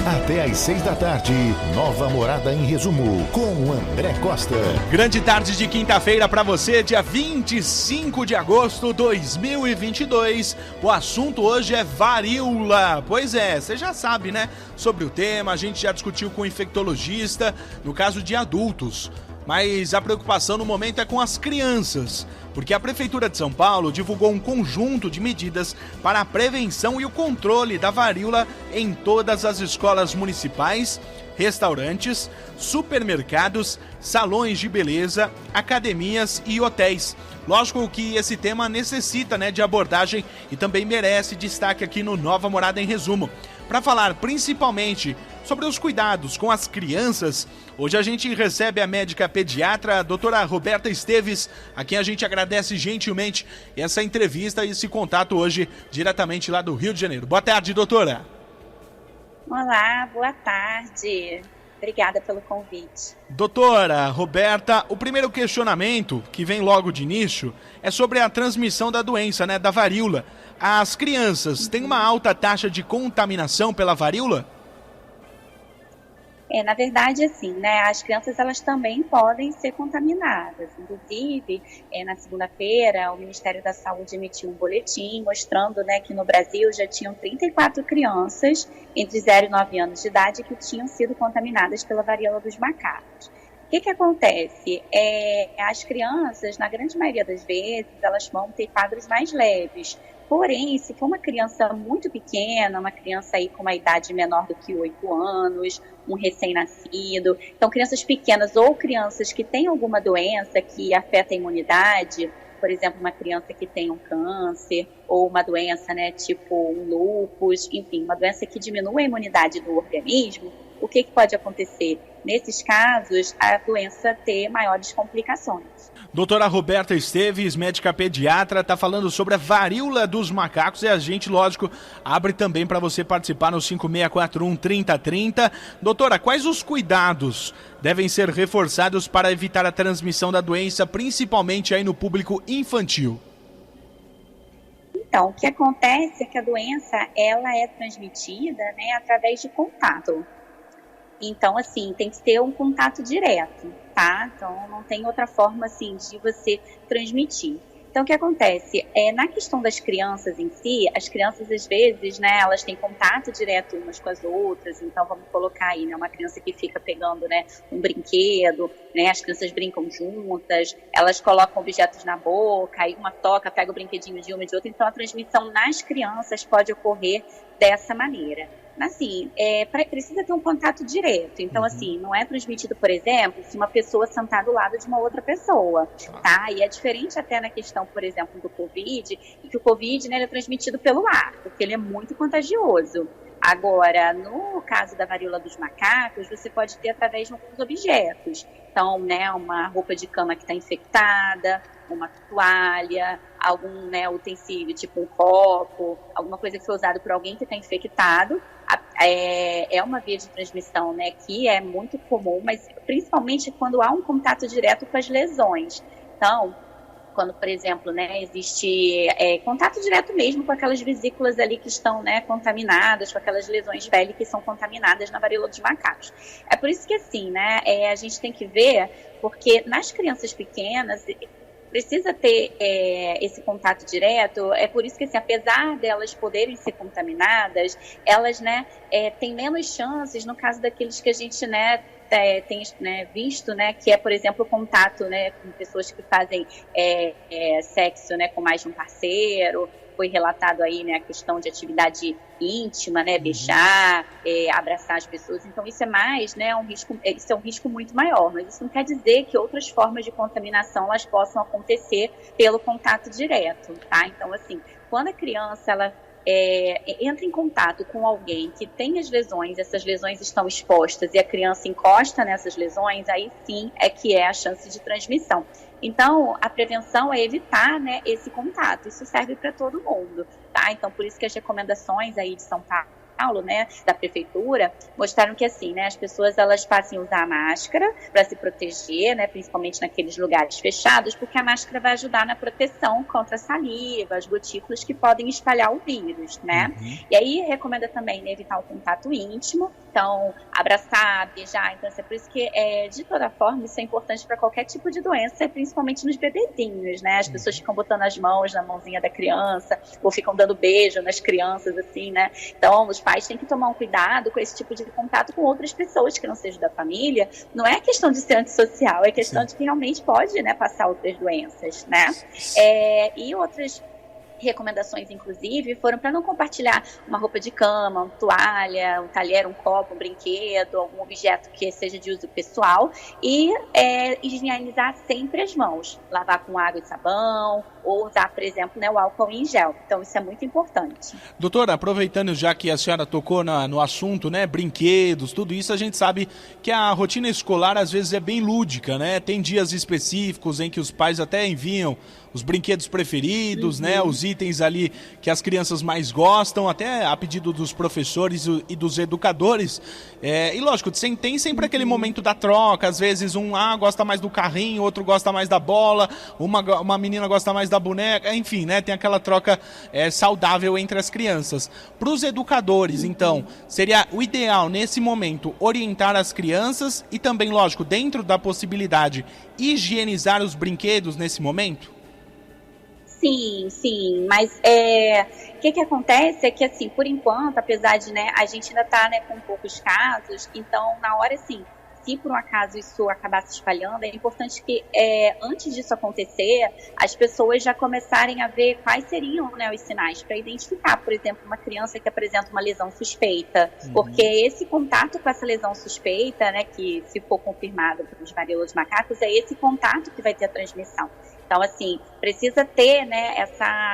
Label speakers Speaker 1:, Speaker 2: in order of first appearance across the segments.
Speaker 1: Até às 6 da tarde, Nova Morada em Resumo, com André Costa.
Speaker 2: Grande tarde de quinta-feira para você, dia 25 de agosto de 2022. O assunto hoje é varíola. Pois é, você já sabe, né? Sobre o tema, a gente já discutiu com o infectologista, no caso de adultos. Mas a preocupação no momento é com as crianças, porque a Prefeitura de São Paulo divulgou um conjunto de medidas para a prevenção e o controle da varíola em todas as escolas municipais, restaurantes, supermercados, salões de beleza, academias e hotéis. Lógico que esse tema necessita, de abordagem e também merece destaque aqui no Nova Morada em Resumo. Para falar principalmente sobre os cuidados com as crianças, hoje a gente recebe a médica pediatra, a doutora Roberta Esteves, a quem a gente agradece gentilmente essa entrevista e esse contato hoje diretamente lá do Rio de Janeiro. Boa tarde, doutora.
Speaker 3: Olá, boa tarde. Obrigada pelo convite.
Speaker 2: Doutora Roberta, o primeiro questionamento, que vem logo de início, é sobre a transmissão da doença, da varíola. As crianças têm uma alta taxa de contaminação pela varíola?
Speaker 3: Na verdade, assim, as crianças elas também podem ser contaminadas. Inclusive, na segunda-feira, o Ministério da Saúde emitiu um boletim mostrando, que no Brasil já tinham 34 crianças entre 0 e 9 anos de idade que tinham sido contaminadas pela varíola dos macacos. O que acontece? As crianças, na grande maioria das vezes, elas vão ter quadros mais leves. Porém, se for uma criança muito pequena, uma criança aí com uma idade menor do que 8 anos, um recém-nascido, então crianças pequenas ou crianças que têm alguma doença que afeta a imunidade, por exemplo, uma criança que tem um câncer ou uma doença, tipo um lúpus, enfim, uma doença que diminua a imunidade do organismo, o que pode acontecer? Nesses casos, a doença ter maiores complicações.
Speaker 2: Doutora Roberta Esteves, médica pediatra, está falando sobre a varíola dos macacos e a gente, lógico, abre também para você participar no 5641-3030. Doutora, quais os cuidados devem ser reforçados para evitar a transmissão da doença, principalmente aí no público infantil?
Speaker 3: Então, o que acontece é que a doença ela é transmitida através de contato. Então, assim, tem que ter um contato direto, tá? Então, não tem outra forma, assim, de você transmitir. Então, o que acontece? Na questão das crianças em si, as crianças, às vezes, elas têm contato direto umas com as outras. Então, vamos colocar aí, uma criança que fica pegando, um brinquedo, as crianças brincam juntas, elas colocam objetos na boca, aí uma toca, pega o brinquedinho de uma e de outra. Então, a transmissão nas crianças pode ocorrer dessa maneira. Assim, precisa ter um contato direto. Então, assim, não é transmitido, por exemplo, se uma pessoa sentar do lado de uma outra pessoa, tá? E é diferente até na questão, por exemplo, do Covid, e que o Covid, ele é transmitido pelo ar, porque ele é muito contagioso. Agora, no caso da varíola dos macacos, você pode ter através de alguns objetos. Então, uma roupa de cama que está infectada, uma toalha, algum utensílio, tipo um copo, alguma coisa que foi usada por alguém que está infectado. É uma via de transmissão, que é muito comum, mas principalmente quando há um contato direto com as lesões. Então, quando, por exemplo, existe contato direto mesmo com aquelas vesículas ali que estão contaminadas, com aquelas lesões de pele que são contaminadas na varíola dos macacos. É por isso que, assim, a gente tem que ver, porque nas crianças pequenas precisa ter esse contato direto. É por isso que, assim, apesar delas poderem ser contaminadas, elas têm menos chances no caso daqueles que a gente tem visto, que é, por exemplo, o contato com pessoas que fazem sexo com mais de um parceiro. Foi relatado aí a questão de atividade íntima, beijar, abraçar as pessoas. Então, isso é mais, isso é um risco muito maior. Mas isso não quer dizer que outras formas de contaminação elas possam acontecer pelo contato direto, tá? Então, assim, quando a criança ela entra em contato com alguém que tem as lesões, essas lesões estão expostas e a criança encosta nessas lesões, aí sim é que é a chance de transmissão. Então, a prevenção é evitar esse contato. Isso serve para todo mundo, tá? Então, por isso que as recomendações aí de São Paulo, da prefeitura, mostraram que assim, as pessoas elas passem a usar a máscara para se proteger, principalmente naqueles lugares fechados, porque a máscara vai ajudar na proteção contra a saliva, as gotículas que podem espalhar o vírus, E aí recomenda também evitar o contato íntimo, então abraçar, beijar. Então, é por isso que, de toda forma, isso é importante para qualquer tipo de doença, principalmente nos bebezinhos, né? As pessoas ficam botando as mãos na mãozinha da criança, ou ficam dando beijo nas crianças, assim, né? Então, os pais têm que tomar um cuidado com esse tipo de contato com outras pessoas que não sejam da família. Não é questão de ser antissocial, é questão de que realmente pode, né, passar outras doenças, né? E outras recomendações, inclusive, foram para não compartilhar uma roupa de cama, uma toalha, um talher, um copo, um brinquedo, algum objeto que seja de uso pessoal, e higienizar sempre as mãos, lavar com água e sabão, ou usar, por exemplo, né, o álcool em gel. Então, isso é muito importante.
Speaker 2: Doutora, aproveitando já que a senhora tocou no assunto, né, brinquedos, tudo isso, a gente sabe que a rotina escolar às vezes é bem lúdica, né? Tem dias específicos em que os pais até enviam os brinquedos preferidos, né, os itens ali que as crianças mais gostam, até a pedido dos professores e dos educadores. E lógico, tem sempre aquele momento da troca, às vezes um gosta mais do carrinho, outro gosta mais da bola, uma menina gosta mais da boneca, enfim, né, tem aquela troca saudável entre as crianças. Para os educadores, então, seria o ideal nesse momento orientar as crianças e também, lógico, dentro da possibilidade, higienizar os brinquedos nesse momento?
Speaker 3: Sim, mas o que acontece é que, assim, por enquanto, apesar de, né, a gente ainda está, né, com poucos casos, então, na hora, assim, se por um acaso isso acabar se espalhando, é importante que, antes disso acontecer, as pessoas já começarem a ver quais seriam, né, os sinais para identificar, por exemplo, uma criança que apresenta uma lesão suspeita, porque esse contato com essa lesão suspeita, né, que se for confirmado pelos varíola dos macacos, é esse contato que vai ter a transmissão. Então, assim, precisa ter, né,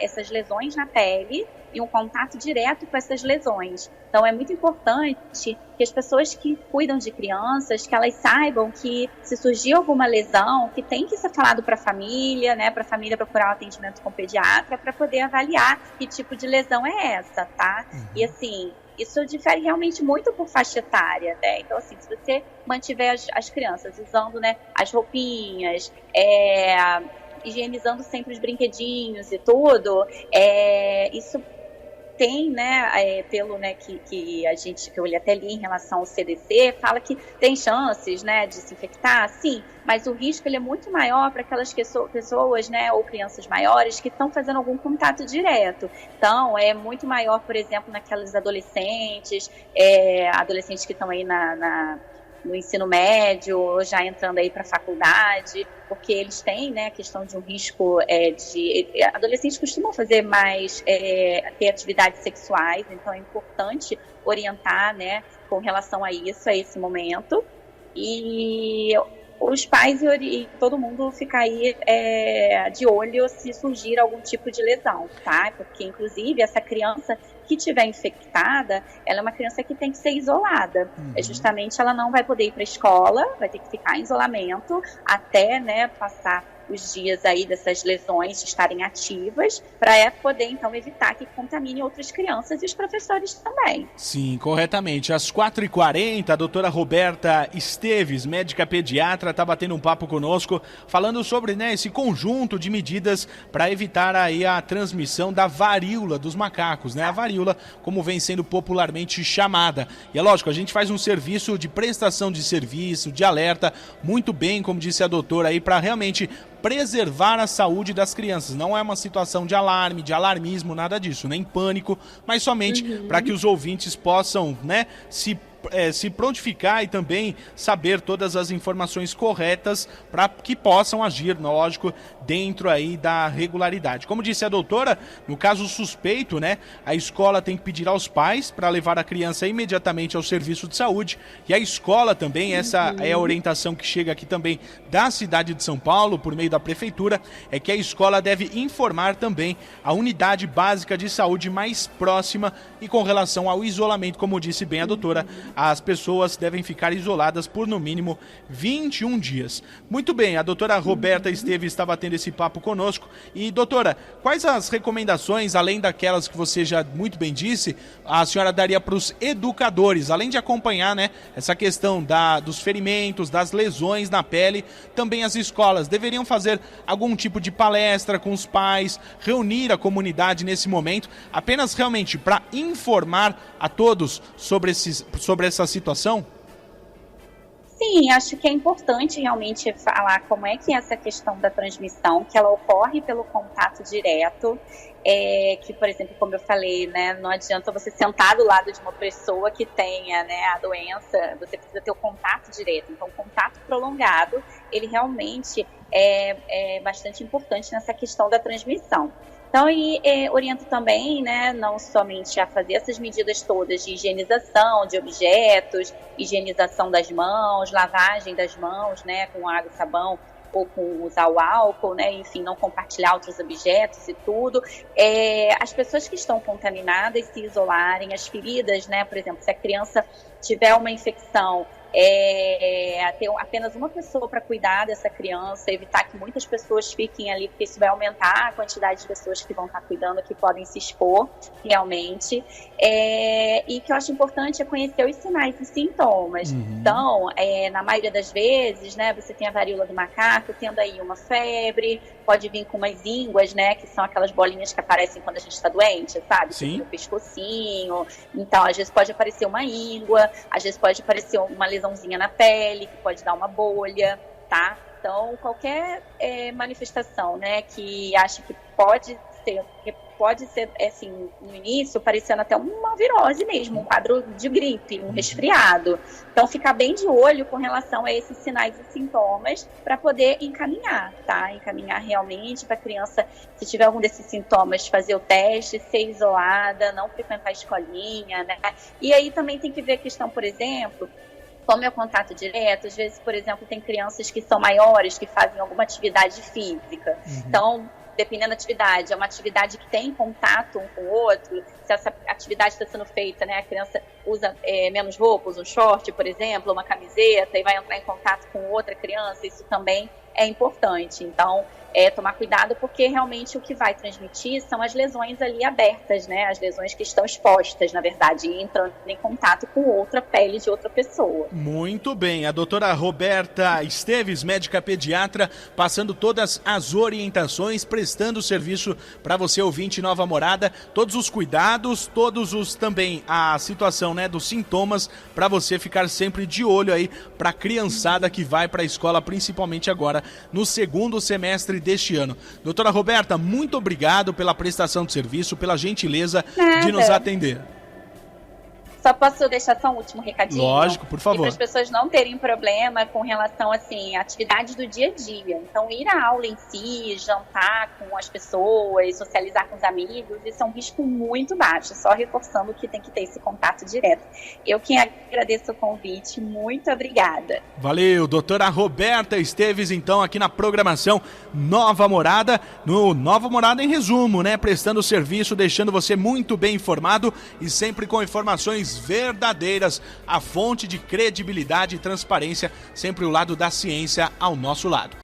Speaker 3: essas lesões na pele e um contato direto com essas lesões. Então, é muito importante que as pessoas que cuidam de crianças, que elas saibam que se surgir alguma lesão, que tem que ser falado para a família, né, para a família procurar um atendimento com o pediatra para poder avaliar que tipo de lesão é essa, tá? E, assim, isso difere realmente muito por faixa etária, né? Então, assim, se você mantiver as crianças usando, né, as roupinhas, higienizando sempre os brinquedinhos e tudo, isso tem, né, pelo, né, que eu até li em relação ao CDC, fala que tem chances, né, de se infectar, sim, mas o risco ele é muito maior para aquelas pessoas, né, ou crianças maiores que estão fazendo algum contato direto. Então, é muito maior, por exemplo, naqueles adolescentes que estão aí no ensino médio, já entrando aí para a faculdade, porque eles têm, né, a questão de um risco adolescentes costumam fazer mais, ter atividades sexuais, então é importante orientar, né, com relação a isso, a esse momento, e os pais e todo mundo ficar aí de olho se surgir algum tipo de lesão, tá? Porque, inclusive, essa criança que estiver infectada, ela é uma criança que tem que ser isolada. Justamente, ela não vai poder ir para a escola, vai ter que ficar em isolamento até, né, passar os dias aí dessas lesões estarem ativas, para poder, então, evitar que contamine outras crianças e os professores também.
Speaker 2: Sim, corretamente. Às 4h40, a doutora Roberta Esteves, médica pediatra, está batendo um papo conosco, falando sobre, né, esse conjunto de medidas para evitar aí a transmissão da varíola dos macacos, né? A varíola, como vem sendo popularmente chamada. E é lógico, a gente faz um serviço de prestação de serviço, de alerta, muito bem, como disse a doutora aí, para realmente preservar a saúde das crianças. Não é uma situação de alarme, de alarmismo, nada disso, nem pânico, mas somente para que os ouvintes possam, né, se prontificar e também saber todas as informações corretas para que possam agir, lógico, dentro aí da regularidade. Como disse a doutora, no caso suspeito, né, a escola tem que pedir aos pais para levar a criança imediatamente ao serviço de saúde, e a escola também, essa é a orientação que chega aqui também da cidade de São Paulo, por meio da prefeitura, é que a escola deve informar também a unidade básica de saúde mais próxima, e com relação ao isolamento, como disse bem a doutora, as pessoas devem ficar isoladas por no mínimo 21 dias. Muito bem, a doutora Roberta Esteves está batendo esse papo conosco. E doutora, quais as recomendações, além daquelas que você já muito bem disse, a senhora daria para os educadores, além de acompanhar, né, essa questão dos ferimentos, das lesões na pele, também as escolas deveriam fazer algum tipo de palestra com os pais, reunir a comunidade nesse momento, apenas realmente para informar a todos sobre sobre essa situação?
Speaker 3: Sim, acho que é importante realmente falar como é que é essa questão da transmissão, que ela ocorre pelo contato direto, que, por exemplo, como eu falei, né, não adianta você sentar do lado de uma pessoa que tenha, né, a doença, você precisa ter o contato direto. Então, o contato prolongado, ele realmente é bastante importante nessa questão da transmissão. Então, oriento também, né, não somente a fazer essas medidas todas de higienização de objetos, higienização das mãos, lavagem das mãos, né, com água e sabão, ou com usar o álcool, né, enfim, não compartilhar outros objetos e tudo. As pessoas que estão contaminadas se isolarem, as feridas, né, por exemplo, se a criança tiver uma infecção, ter apenas uma pessoa para cuidar dessa criança, evitar que muitas pessoas fiquem ali, porque isso vai aumentar a quantidade de pessoas que vão estar cuidando, que podem se expor realmente. E que eu acho importante é conhecer os sinais e sintomas. Então, na maioria das vezes, né, você tem a varíola do macaco, tendo aí uma febre, pode vir com umas ínguas, né, que são aquelas bolinhas que aparecem quando a gente está doente, sabe?
Speaker 2: Sim.
Speaker 3: No pescocinho. Então, às vezes pode aparecer uma íngua, às vezes pode aparecer uma lesãozinha na pele, que pode dar uma bolha, tá? Então, qualquer manifestação, né, que acha que pode ser, assim, no início, parecendo até uma virose mesmo, um quadro de gripe, um resfriado. Então, ficar bem de olho com relação a esses sinais e sintomas para poder encaminhar, tá? Encaminhar realmente para a criança, se tiver algum desses sintomas, fazer o teste, ser isolada, não frequentar a escolinha, né? E aí também tem que ver a questão, por exemplo, como é o contato direto, às vezes, por exemplo, tem crianças que são maiores, que fazem alguma atividade física. Então, dependendo da atividade, é uma atividade que tem contato um com o outro, se essa atividade está sendo feita, né, a criança usa menos roupas, um short, por exemplo, uma camiseta, e vai entrar em contato com outra criança, isso também é importante. Então, tomar cuidado, porque realmente o que vai transmitir são as lesões ali abertas, né, as lesões que estão expostas, na verdade, e entrando em contato com outra pele de outra pessoa.
Speaker 2: Muito bem, a doutora Roberta Esteves, médica pediatra, passando todas as orientações, prestando serviço para você, ouvinte Nova Morada, todos os cuidados, também a situação, né, dos sintomas, para você ficar sempre de olho aí para a criançada que vai para a escola, principalmente agora no segundo semestre deste ano. Doutora Roberta, muito obrigado pela prestação de serviço, pela gentileza de nos atender.
Speaker 3: Só posso deixar só um último recadinho?
Speaker 2: Lógico, por favor.
Speaker 3: Para as pessoas não terem problema com relação, assim, a atividades do dia a dia. Então, ir à aula em si, jantar com as pessoas, socializar com os amigos, isso é um risco muito baixo, só reforçando que tem que ter esse contato direto. Eu que agradeço o convite, muito obrigada.
Speaker 2: Valeu, doutora Roberta Esteves, então, aqui na programação Nova Morada, no Nova Morada em resumo, né? Prestando serviço, deixando você muito bem informado e sempre com informações verdadeiras, a fonte de credibilidade e transparência, sempre o lado da ciência ao nosso lado.